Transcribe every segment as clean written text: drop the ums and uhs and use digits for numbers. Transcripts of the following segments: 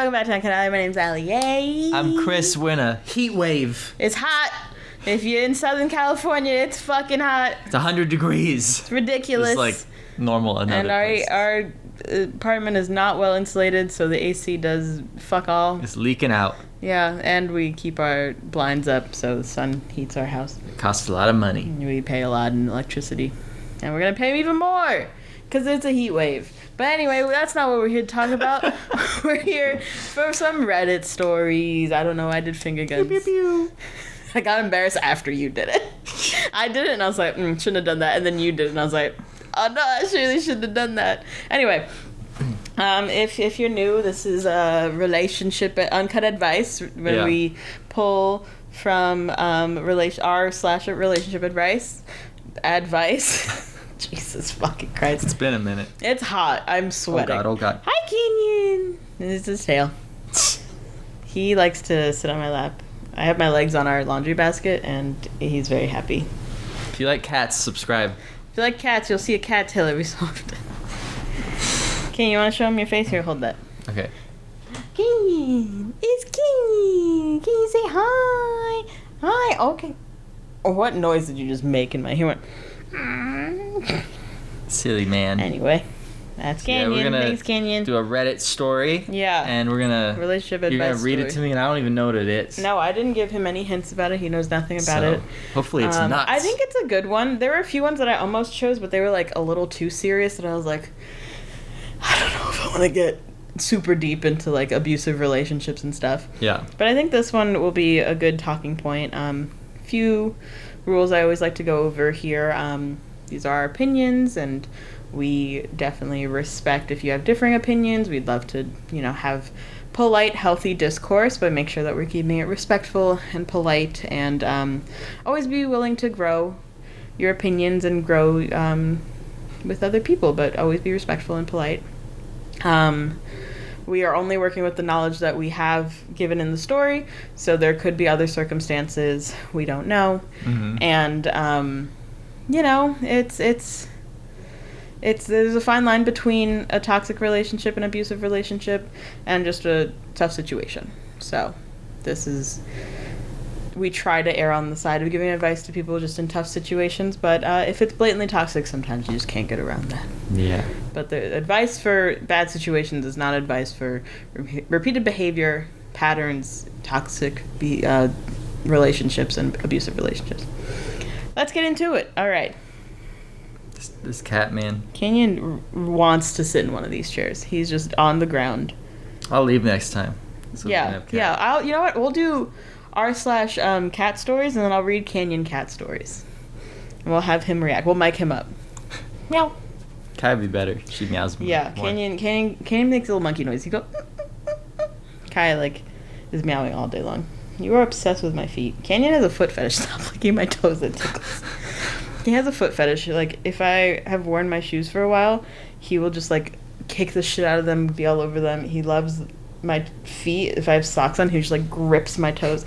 welcome back to UncutAlly. My name's Allie. Yay! I'm Chris Winner. Heat wave. It's hot. If you're in Southern California, it's fucking hot. It's 100 degrees. It's ridiculous. It's like normal in other places. Our apartment is not well insulated, so the AC does fuck all. It's leaking out. Yeah, and we keep our blinds up so the sun heats our house. It costs a lot of money. We pay a lot in electricity. And we're going to pay even more because it's a heat wave. But anyway, that's not what we're here to talk about. We're here for some Reddit stories. I don't know. I did finger guns. Pew, pew, pew. I got embarrassed after you did it. I did it and I was like, shouldn't have done that. And then you did it and I was like, oh no, I really shouldn't have done that. Anyway, if you're new, this is a relationship Uncut advice when we pull from r/relationship advice. Jesus fucking Christ. It's been a minute. It's hot. I'm sweating. Oh God. Hi, Kenyon. This is his tail. He likes to sit on my lap. I have my legs on our laundry basket, and he's very happy. If you like cats, subscribe. If you like cats, you'll see a cat tail every so often. Kenyon, you want to show him your face? Here, hold that. Okay. Kenyon. It's Kenyon. Can you say hi? Hi. Okay. What noise did you just make in my... He went... Silly man. Anyway, that's Kenyon. We're gonna Thanks, Kenyon. do a Reddit story. Yeah. And we're gonna... Relationship advice. You're gonna read it to me, and I don't even know what it is. No, I didn't give him any hints about it. He knows nothing about it. Hopefully it's nuts. I think it's a good one. There were a few ones that I almost chose, but they were like a little too serious, and I was like, I don't know if I want to get super deep into like abusive relationships and stuff. Yeah. But I think this one will be a good talking point. Few rules I always like to go over here. These are our opinions, and we definitely respect if you have differing opinions. We'd love to, have polite, healthy discourse, but make sure that we're keeping it respectful and polite, and always be willing to grow your opinions and grow with other people, but always be respectful and polite. We are only working with the knowledge that we have given in the story, so there could be other circumstances we don't know. Mm-hmm. And there's a fine line between a toxic relationship and abusive relationship and just a tough situation. So we try to err on the side of giving advice to people just in tough situations, but if it's blatantly toxic, sometimes you just can't get around that. Yeah. But the advice for bad situations is not advice for repeated behavior, patterns, toxic relationships, and abusive relationships. Let's get into it. All right. This cat, man. Kenyon wants to sit in one of these chairs. He's just on the ground. I'll leave next time. So yeah. You know what? We'll do r/cat stories, and then I'll read Kenyon cat stories. And we'll have him react. We'll mic him up. Meow. Kai would be better. She meows more. Yeah, Kenyon makes a little monkey noise. You go. Kai is meowing all day long. You are obsessed with my feet. Kenyon has a foot fetish. Stop licking my toes. It tickles. He has a foot fetish. Like, if I have worn my shoes for a while, he will just kick the shit out of them, be all over them. He loves my feet. If I have socks on, he just grips my toes.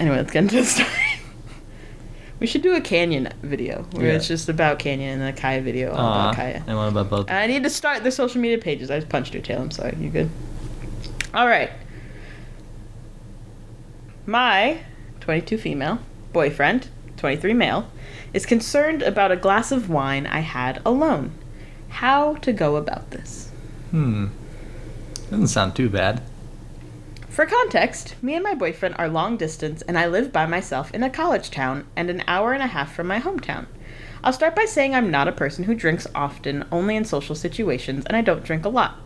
Anyway, let's get into the story. We should do a Canyon video where it's just about Canyon, and a Kaya video all about Kaya. And one about both. And I need to start their social media pages. I just punched your tail. I'm sorry. You good? All right. My 22 female boyfriend, 23 male, is concerned about a glass of wine I had alone. How to go about this? Doesn't sound too bad. For context, me and my boyfriend are long distance, and I live by myself in a college town and an hour and a half from my hometown. I'll start by saying I'm not a person who drinks often, only in social situations, and I don't drink a lot.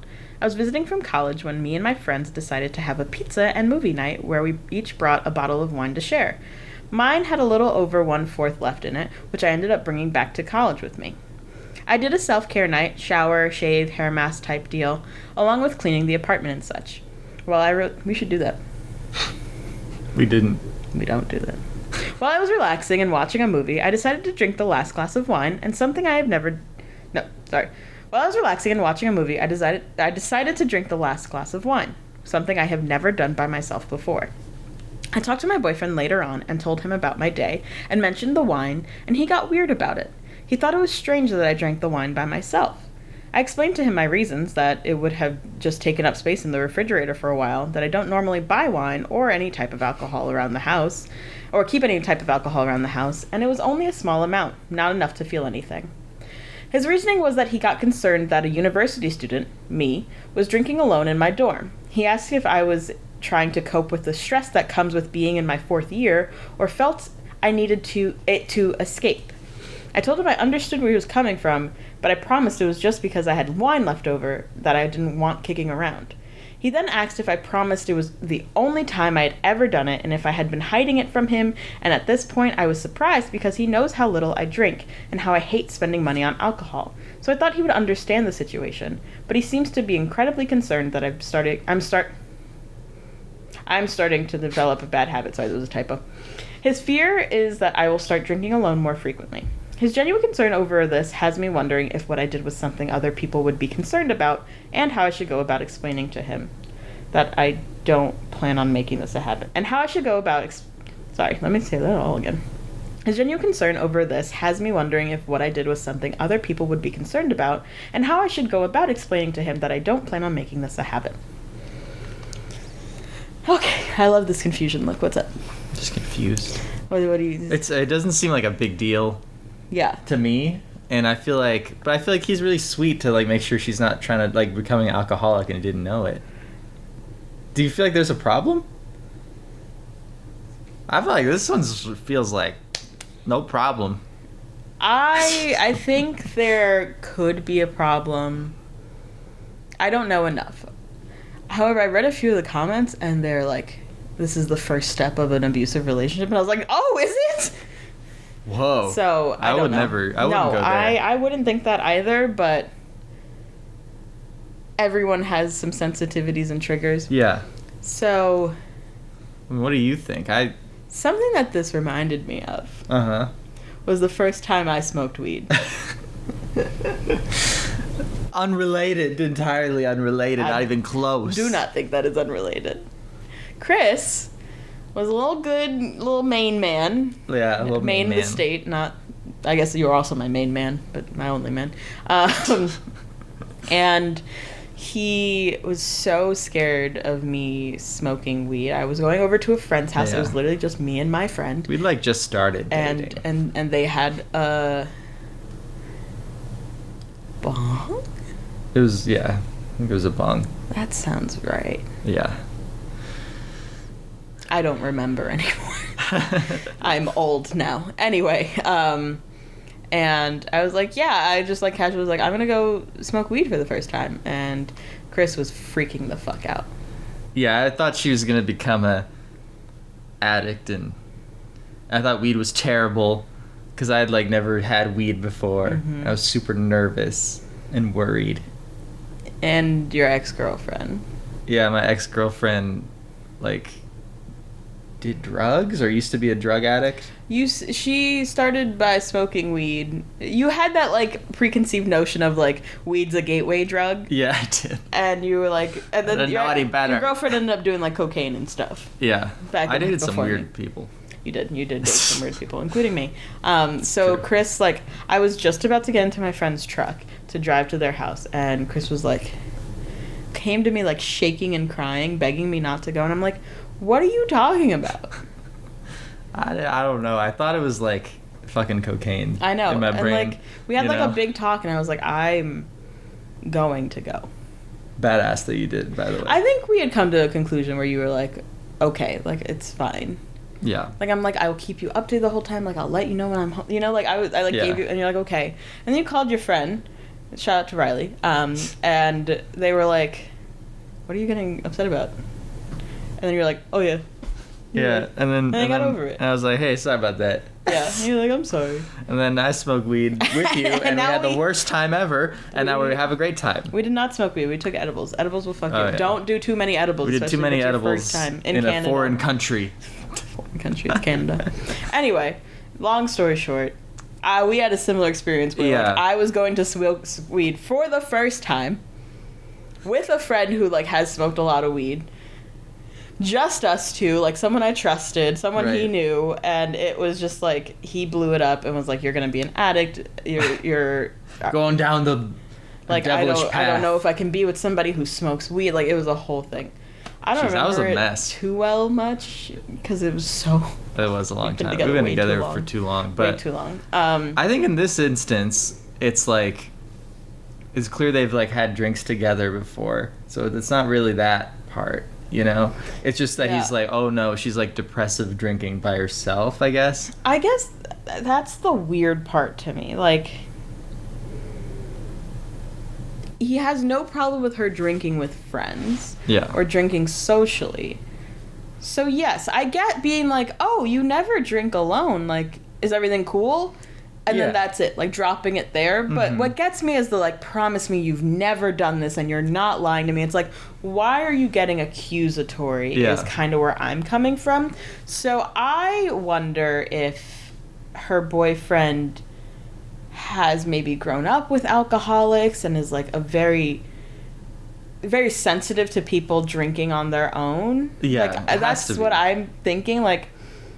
I was visiting from college when me and my friends decided to have a pizza and movie night where we each brought a bottle of wine to share. Mine had a little over 1/4 left in it, which I ended up bringing back to college with me. I did a self-care night, shower, shave, hair mask type deal, along with cleaning the apartment and such. Well, we should do that. We didn't. We don't do that. While I was relaxing and watching a movie, I decided to drink the last glass of wine, and something I have never... No, sorry. While I was relaxing and watching a movie, I decided to drink the last glass of wine, something I have never done by myself before. I talked to my boyfriend later on and told him about my day and mentioned the wine, and he got weird about it. He thought it was strange that I drank the wine by myself. I explained to him my reasons, that it would have just taken up space in the refrigerator for a while, that I don't normally buy wine or any type of alcohol around the house, or keep any type of alcohol around the house, and it was only a small amount, not enough to feel anything. His reasoning was that he got concerned that a university student, me, was drinking alone in my dorm. He asked if I was trying to cope with the stress that comes with being in my 4th year, or felt I needed to escape. I told him I understood where he was coming from, but I promised it was just because I had wine left over that I didn't want kicking around. He then asked if I promised it was the only time I had ever done it, and if I had been hiding it from him, and at this point I was surprised because he knows how little I drink, and how I hate spending money on alcohol. So I thought he would understand the situation, but he seems to be incredibly concerned that I'm starting to develop a bad habit. Sorry, there was a typo. His fear is that I will start drinking alone more frequently. His genuine concern over this has me wondering if what I did was something other people would be concerned about, and how I should go about explaining to him that I don't plan on making this a habit. And how I should go about... Sorry, let me say that all again. His genuine concern over this has me wondering if what I did was something other people would be concerned about, and how I should go about explaining to him that I don't plan on making this a habit. Okay, I love this confusion. Look, what's up? Just confused. What do you... It doesn't seem like a big deal. Yeah. To me, and I feel like he's really sweet to like make sure she's not trying to like becoming an alcoholic and didn't know it. Do you feel like there's a problem? I feel like this one feels like no problem. I think there could be a problem. I don't know enough. However, I read a few of the comments and they're like, this is the first step of an abusive relationship, and I was like, oh, is it? Whoa. So I wouldn't go there. I wouldn't think that either, but everyone has some sensitivities and triggers. Yeah. So what do you think? Something that this reminded me of was the first time I smoked weed. Unrelated, entirely unrelated, not even close. Do not think that is unrelated. Chris was a little Maine man. Yeah, a little Maine man. The state, not... I guess you were also my main man, but my only man. And he was so scared of me smoking weed. I was going over to a friend's house. Yeah. It was literally just me and my friend. We'd like just started dating. And they had a bong? It was, yeah. I think it was a bong. That sounds right. Yeah. I don't remember anymore. I'm old now. Anyway, and I was like, yeah, I just like casually was like, I'm gonna go smoke weed for the first time, and Chris was freaking the fuck out. Yeah, I thought she was gonna become a addict, and I thought weed was terrible because I had like never had weed before. Mm-hmm. I was super nervous and worried. And your ex-girlfriend? Yeah, my ex-girlfriend like did drugs or used to be a drug addict. She started by smoking weed. You had that like preconceived notion of like weed's a gateway drug. Yeah, I did. And you were like, and then your girlfriend ended up doing like cocaine and stuff. Yeah, I dated some weird people. You did date some weird people, including me. So true. Chris, like, I was just about to get into my friend's truck to drive to their house, and Chris was like, came to me like shaking and crying, begging me not to go, and I'm like, what are you talking about? I don't know. I thought it was like fucking cocaine. I know. In my brain, and like we had like a big talk, and I was like, I'm going to go. Badass that you did, by the way. I think we had come to a conclusion where you were like, okay, like it's fine. Yeah. Like I'm like, I will keep you updated the whole time. Like I'll let you know when I'm home. You know, like I gave you, and you're like, okay. And then you called your friend. Shout out to Riley. And they were like, what are you getting upset about? And then you're like, oh yeah. Yeah, and then I got over it. And I was like, hey, sorry about that. Yeah, and you're like, I'm sorry. And then I smoked weed with you, and we had the worst time ever, and now we have a great time. We did not smoke weed. We took edibles. Edibles will fuck you. Yeah. Don't do too many edibles. We did too many edibles first time in Canada. A foreign country. Foreign country, it's Canada. Anyway, long story short, we had a similar experience where like, I was going to smoke weed for the first time with a friend who like has smoked a lot of weed. Just us two, like someone I trusted, someone he knew, and it was just like he blew it up and was like, "You're gonna be an addict. You're going down the Like, I don't know if I can be with somebody who smokes weed. Like, it was a whole thing. I don't remember that was a mess. too well much because it was so... It was a long time. We've been together for too long. But way too long. I think in this instance, it's like... It's clear they've, like, had drinks together before. So it's not really that part, you know? It's just that he's like, oh, no, she's, like, depressive drinking by herself, I guess. I guess that's the weird part to me. Like... He has no problem with her drinking with friends. Yeah. Or drinking socially. So, yes, I get being like, oh, you never drink alone. Like, is everything cool? And then that's it. Like, dropping it there. But what gets me is the, like, promise me you've never done this and you're not lying to me. It's like, why are you getting accusatory is kind of where I'm coming from. So, I wonder if her boyfriend... has maybe grown up with alcoholics and is like a very sensitive to people drinking on their own. Yeah, like that's what I'm thinking. Like,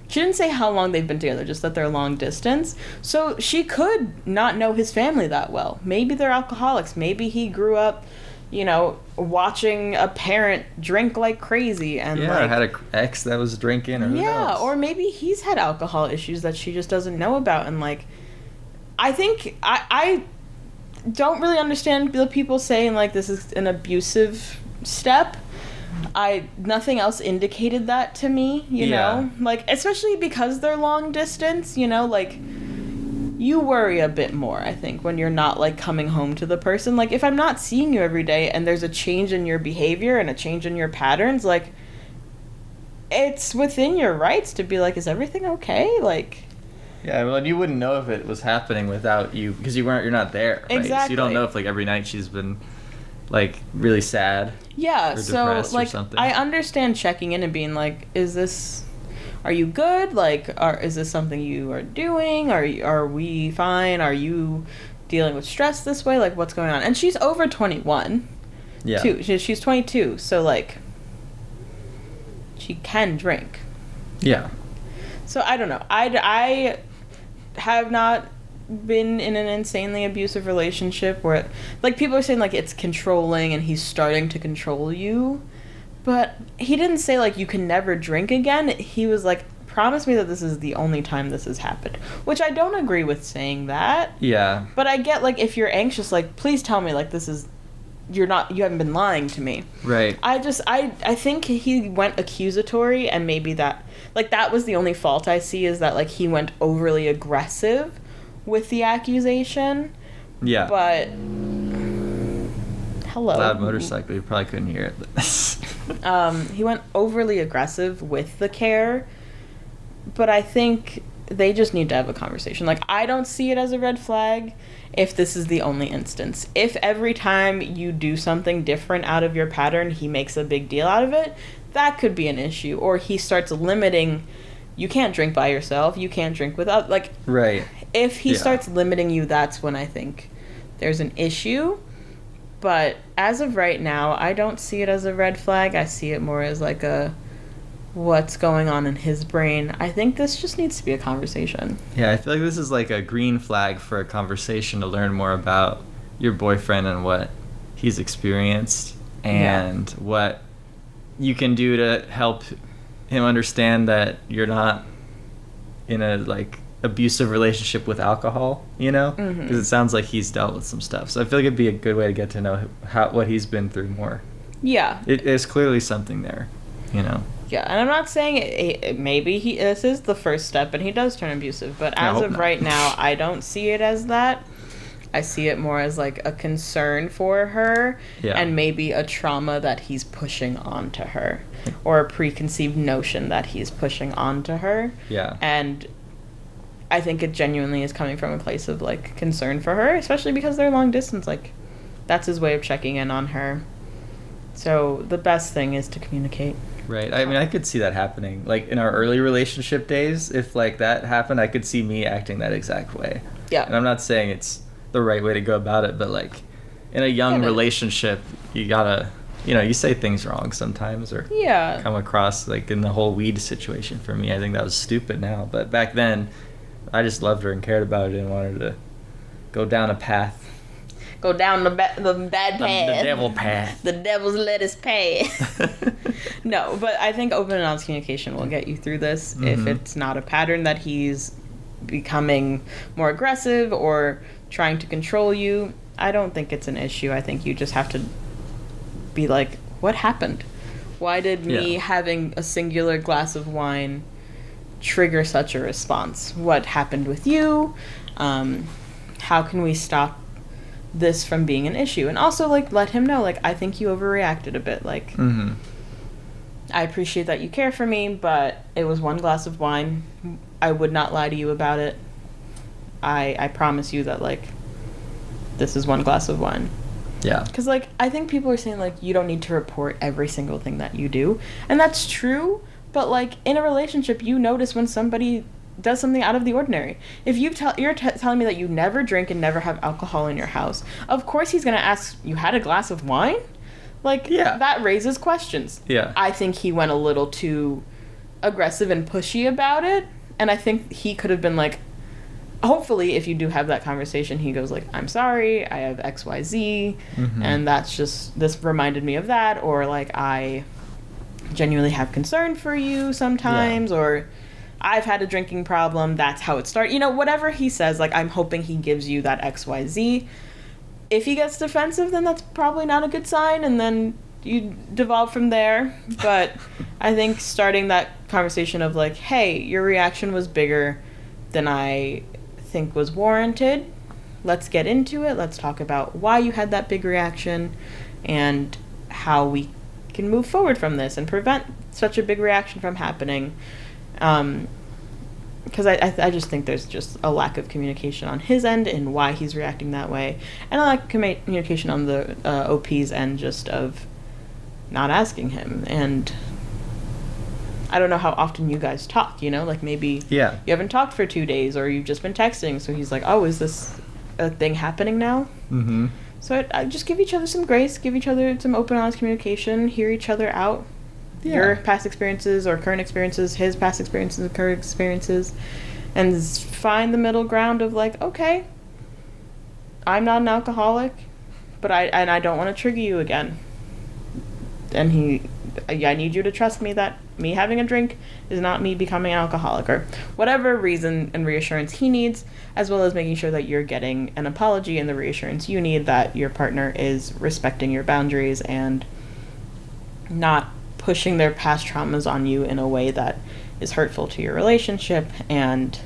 she didn't say how long they've been together, just that they're long distance. So she could not know his family that well. Maybe they're alcoholics. Maybe he grew up, you know, watching a parent drink like crazy and like, had an ex that was drinking, or who knows? Or maybe he's had alcohol issues that she just doesn't know about. And like, I think I don't really understand the people saying, like, this is an abusive step. Nothing else indicated that to me, you know? Like, especially because they're long distance, you know? Like, you worry a bit more, I think, when you're not, like, coming home to the person. Like, if I'm not seeing you every day and there's a change in your behavior and a change in your patterns, like, it's within your rights to be like, is everything okay? Like... Yeah, well, and you wouldn't know if it was happening without you, because you're not there, right? Exactly. So you don't know if, like, every night she's been, like, really sad. Yeah, or so, like, or something. I understand checking in and being like, are you good? Like, is this something you are doing? Are we fine? Are you dealing with stress this way? Like, what's going on? And she's over 21. Yeah. Too. She's 22, so, like, she can drink. Yeah. So, I don't know. I have not been in an insanely abusive relationship where, like, people are saying, like, it's controlling and he's starting to control you. But he didn't say, like, you can never drink again. He was like, promise me that this is the only time this has happened. Which I don't agree with saying that. Yeah. But I get, like, if you're anxious, like, please tell me, like, you haven't been lying to me. Right. I think he went accusatory, and maybe that was the only fault I see, is that, like, he went overly aggressive with the accusation. Yeah. But hello. Loud motorcycle, you probably couldn't hear it. He went overly aggressive with the care, but I think they just need to have a conversation. Like, I don't see it as a red flag if this is the only instance. If every time you do something different out of your pattern, he makes a big deal out of it, that could be an issue. Or he starts limiting, you can't drink by yourself, you can't drink without, like... Right. If he starts limiting you, that's when I think there's an issue. But as of right now, I don't see it as a red flag. I see it more as like a... what's going on in his brain. I think this just needs to be a conversation. Yeah, I feel like this is like a green flag for a conversation to learn more about your boyfriend and what he's experienced and what you can do to help him understand that you're not in a, like, abusive relationship with alcohol, you know? Because it sounds like he's dealt with some stuff. So I feel like it'd be a good way to get to know what he's been through more. Yeah. There's clearly something there, you know? Yeah, and I'm not saying maybe this is the first step and he does turn abusive, but as of right now, I don't see it as that. I see it more as, like, a concern for her and maybe a trauma that he's pushing onto her, or a preconceived notion that he's pushing onto her. Yeah. And I think it genuinely is coming from a place of, like, concern for her, especially because they're long distance. Like, that's his way of checking in on her. So the best thing is to communicate. Right. I mean, I could see that happening. Like, in our early relationship days, if, like, that happened, I could see me acting that exact way. Yeah. And I'm not saying it's the right way to go about it, but, like, in a young relationship, you gotta, you know, you say things wrong sometimes, or come across, like, in the whole weed situation for me, I think that was stupid now. But back then, I just loved her and cared about it and wanted to go down a path. go down the bad path. The devil path. The devil's lettuce path. No, but I think open and honest communication will get you through this. If it's not a pattern that he's becoming more aggressive or trying to control you, I don't think it's an issue. I think you just have to be like, what happened? Why did me having a singular glass of wine trigger such a response? What happened with you? How can we stop this from being an issue? And also, like, let him know, like, I think you overreacted a bit. Like, I appreciate that you care for me, but it was one glass of wine. I would not lie to you about it. I promise you that, like, this is one glass of wine. Yeah. Because, like, I think people are saying, like, you don't need to report every single thing that you do. And that's true, but, like, in a relationship, you notice when somebody does something out of the ordinary. If you're telling me that you never drink and never have alcohol in your house, of course he's going to ask, you had a glass of wine? Like, that raises questions. Yeah. I think he went a little too aggressive and pushy about it, and I think he could have been like, hopefully, if you do have that conversation, he goes like, I'm sorry, I have XYZ, and that's just, this reminded me of that, or like, I genuinely have concern for you sometimes, or I've had a drinking problem, that's how it started. You know, whatever he says, like, I'm hoping he gives you that XYZ. If he gets defensive, then that's probably not a good sign, and then you devolve from there. But I think starting that conversation of like, hey, your reaction was bigger than I think was warranted. Let's get into it. Let's talk about why you had that big reaction and how we can move forward from this and prevent such a big reaction from happening. Because I just think there's just a lack of communication on his end and why he's reacting that way, and a lack of communication on the OP's end, just of not asking him. And I don't know how often you guys talk, you know, like maybe you haven't talked for 2 days, or you've just been texting, so he's like, oh, is this a thing happening now? So I just give each other some grace, give each other some open, honest communication, hear each other out. Your past experiences or current experiences, his past experiences and current experiences, and find the middle ground of like, okay, I'm not an alcoholic, but I don't want to trigger you again. And I need you to trust me that me having a drink is not me becoming an alcoholic, or whatever reason and reassurance he needs, as well as making sure that you're getting an apology and the reassurance you need that your partner is respecting your boundaries and not pushing their past traumas on you in a way that is hurtful to your relationship and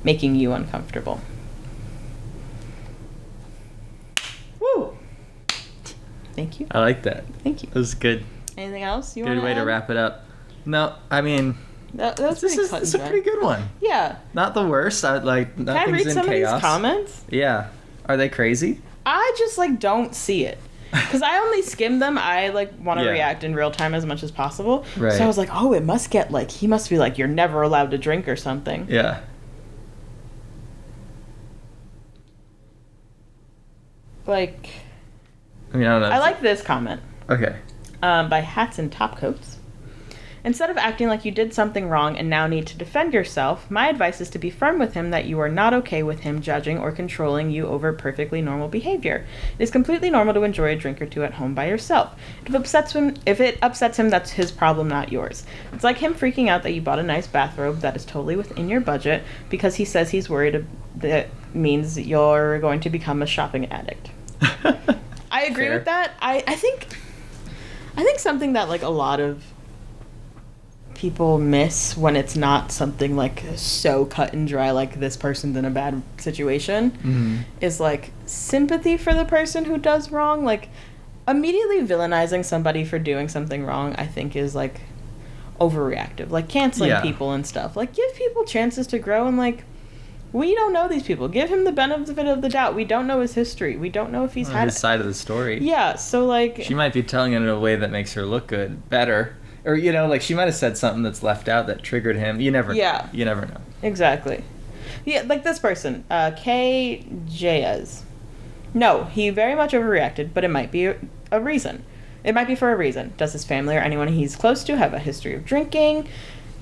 making you uncomfortable. Woo! Thank you. I like that. Thank you. That was good. Anything else you want to Good way add? to wrap it up. No, I mean, that's this is a pretty good one. Yeah. Not the worst. I like nothing's in chaos. Can I read some of these comments? Yeah. Are they crazy? I just like don't see it. Because I only skim them. I like want to react in real time as much as possible. Right. So I was like, oh, it must get like, he must be like, you're never allowed to drink or something. Yeah. Like, I mean, I don't know. I like this comment. Okay. By Hats and Topcoats. Instead of acting like you did something wrong and now need to defend yourself, my advice is to be firm with him that you are not okay with him judging or controlling you over perfectly normal behavior. It is completely normal to enjoy a drink or two at home by yourself. If it upsets him, that's his problem, not yours. It's like him freaking out that you bought a nice bathrobe that is totally within your budget because he says he's worried that means you're going to become a shopping addict. I agree with that. I think something that like a lot of people miss when it's not something like so cut and dry, like this person's in a bad situation, is like sympathy for the person who does wrong. Like immediately villainizing somebody for doing something wrong, I think is like overreactive, like canceling people and stuff. Like give people chances to grow, and like we don't know these people. Give him the benefit of the doubt. We don't know his history. We don't know if he's had his side of the story. Yeah, so like she might be telling it in a way that makes her look good, better. Or, you know, like, she might have said something that's left out that triggered him. You never know. You never know. Exactly. Yeah, like this person, KJS. No, he very much overreacted, but it might be a reason. It might be for a reason. Does his family or anyone he's close to have a history of drinking?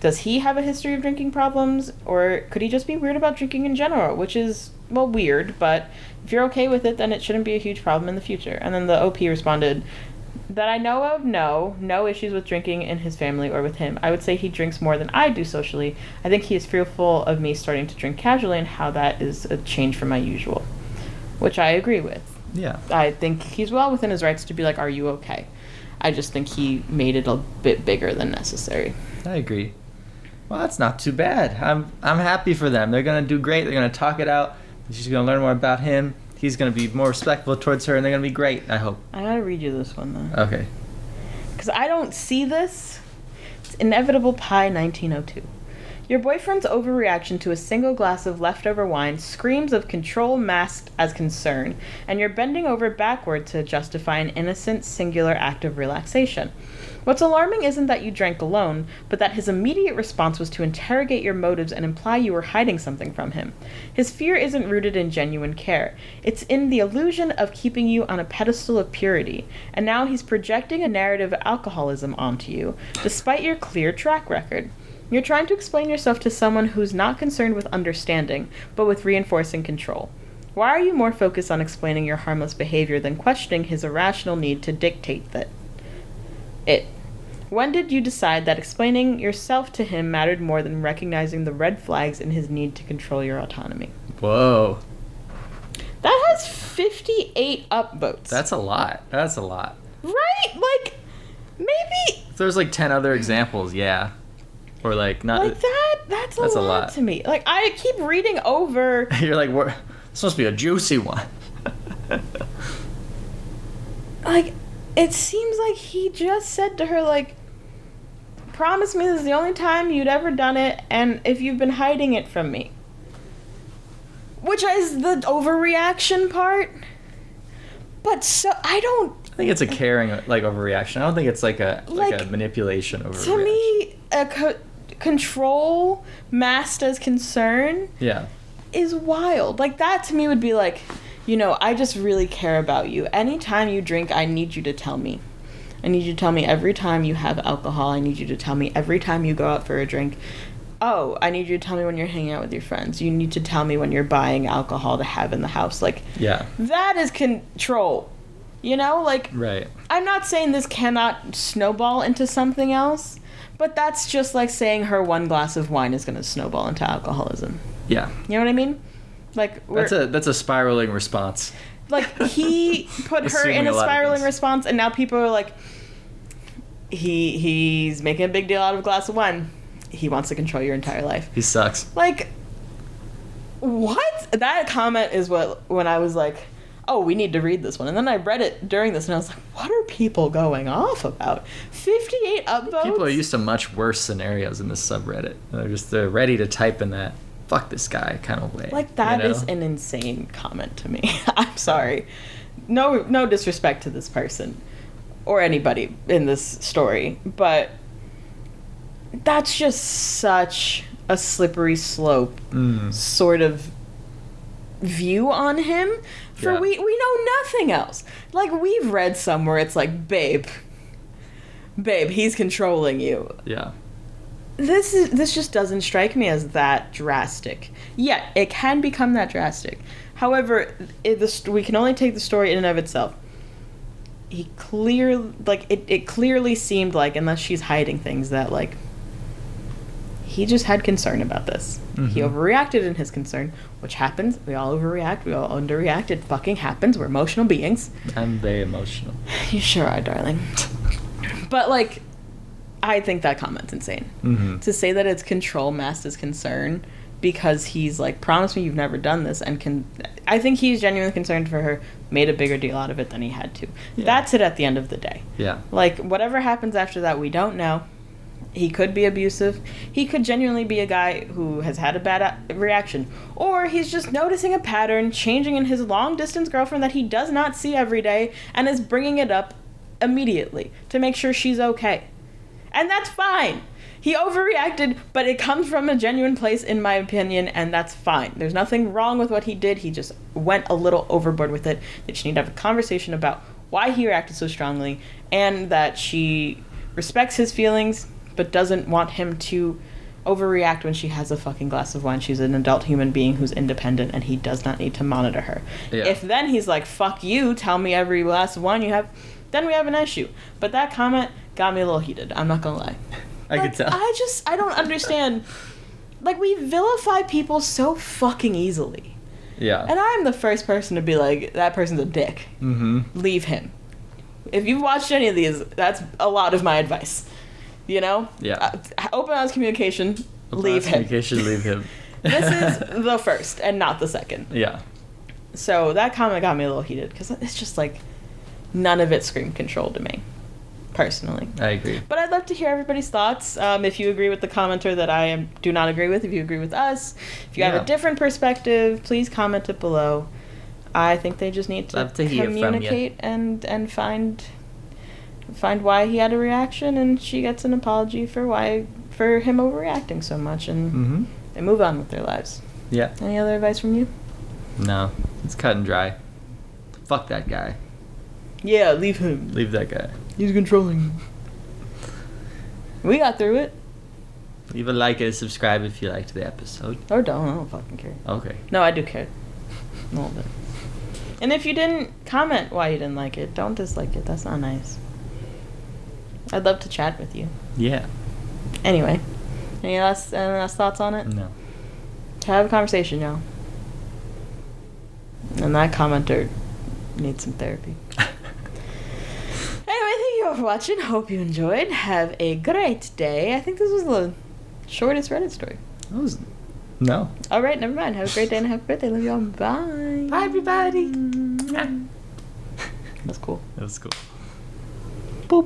Does he have a history of drinking problems, or could he just be weird about drinking in general, which is, well, weird, but if you're okay with it, then it shouldn't be a huge problem in the future. And then the OP responded, that I know of, no issues with drinking in his family or with him. I would say he drinks more than I do socially. I think he is fearful of me starting to drink casually and how that is a change from my usual, which I agree with. Yeah. I think he's well within his rights to be like, are you okay? I just think he made it a bit bigger than necessary. I agree. Well, that's not too bad. I'm happy for them. They're going to do great. They're going to talk it out. She's going to learn more about him. He's going to be more respectful towards her, and they're going to be great, I hope. I got to read you this one, though. Okay. Because I don't see this. It's Inevitable Pie 1902. Your boyfriend's overreaction to a single glass of leftover wine screams of control masked as concern, and you're bending over backward to justify an innocent, singular act of relaxation. What's alarming isn't that you drank alone, but that his immediate response was to interrogate your motives and imply you were hiding something from him. His fear isn't rooted in genuine care. It's in the illusion of keeping you on a pedestal of purity, and now he's projecting a narrative of alcoholism onto you, despite your clear track record. You're trying to explain yourself to someone who's not concerned with understanding, but with reinforcing control. Why are you more focused on explaining your harmless behavior than questioning his irrational need to dictate it? When did you decide that explaining yourself to him mattered more than recognizing the red flags in his need to control your autonomy? Whoa. That has 58 upvotes. That's a lot. Right? Like, maybe... If there's like 10 other examples, yeah. Or like not... Like that's a lot to me. Like, I keep reading over... You're like, what? This must be a juicy one. Like, it seems like he just said to her, like, promise me this is the only time you'd ever done it, and if you've been hiding it from me. Which is the overreaction part. But so, I think it's a caring, like, overreaction. I don't think it's like a manipulation overreaction. To me, control masked as concern is wild. Like, that to me would be like, you know, I just really care about you. Anytime you drink, I need you to tell me. I need you to tell me every time you have alcohol. I need you to tell me every time you go out for a drink. Oh, I need you to tell me when you're hanging out with your friends. You need to tell me when you're buying alcohol to have in the house. Like, that is control. You know, like, right. I'm not saying this cannot snowball into something else, but that's just like saying her one glass of wine is going to snowball into alcoholism. Yeah. You know what I mean? Like, that's a spiraling response. Like, he put her in a spiraling response, and now people are like, he's making a big deal out of a glass of wine. He wants to control your entire life. He sucks. Like, what? That comment is when I was like, oh, we need to read this one. And then I read it during this, and I was like, what are people going off about? 58 upvotes? People are used to much worse scenarios in this subreddit. They're ready to type in that fuck this guy kind of way. Like, that is an insane comment to me. I'm sorry. No disrespect to this person or anybody in this story, but that's just such a slippery slope sort of view on him. We know nothing else. Like, we've read somewhere it's like, babe, he's controlling you. Yeah. This just doesn't strike me as that drastic. Yeah, it can become that drastic. However, we can only take the story in and of itself. It clearly seemed like, unless she's hiding things, that, like, he just had concern about this. Mm-hmm. He overreacted in his concern, which happens. We all overreact. We all underreact. It fucking happens. We're emotional beings. I'm very emotional. You sure are, darling. But, like, I think that comment's insane. Mm-hmm. To say that it's control masked as concern because he's like, promise me you've never done this, and I think he's genuinely concerned for her, made a bigger deal out of it than he had to. Yeah. That's it at the end of the day. Yeah. Like, whatever happens after that, we don't know. He could be abusive. He could genuinely be a guy who has had a bad reaction. Or he's just noticing a pattern changing in his long-distance girlfriend that he does not see every day and is bringing it up immediately to make sure she's okay. And that's fine. He overreacted, but it comes from a genuine place, in my opinion, and that's fine. There's nothing wrong with what he did. He just went a little overboard with it. That she need to have a conversation about why he reacted so strongly, and that she respects his feelings, but doesn't want him to overreact when she has a fucking glass of wine. She's an adult human being who's independent, and he does not need to monitor her. Yeah. If then he's like, fuck you, tell me every glass of wine you have, then we have an issue. But that comment got me a little heated. I'm not gonna lie. I could tell. I don't understand. Like, we vilify people so fucking easily. Yeah. And I'm the first person to be like, that person's a dick. Mm-hmm. Leave him. If you've watched any of these, that's a lot of my advice. You know? Yeah. Open honest communication, leave him. Communication, leave him. This is the first and not the second. Yeah. So that comment got me a little heated because it's just like, none of it screamed control to me, personally. I agree. But I'd love to hear everybody's thoughts. If you agree with the commenter that I do not agree with, if you agree with us, if you have a different perspective, please comment it below. I think they just need to communicate and find why he had a reaction, and she gets an apology for him overreacting so much, and they move on with their lives. Yeah. Any other advice from you? No, it's cut and dry. Fuck that guy. Yeah, leave him. Leave that guy. He's controlling. We got through it. Leave a like and a subscribe if you liked the episode. Or don't. I don't fucking care. Okay. No, I do care. A little bit. And if you didn't comment why you didn't like it, don't dislike it. That's not nice. I'd love to chat with you. Yeah. Anyway, any last thoughts on it? No. Have a conversation, y'all. And that commenter needs some therapy. Anyway, thank you all for watching. Hope you enjoyed. Have a great day. I think this was the shortest Reddit story. No. All right, never mind. Have a great day and have a birthday. Love you all. Bye. Bye, everybody. That's cool. That was cool.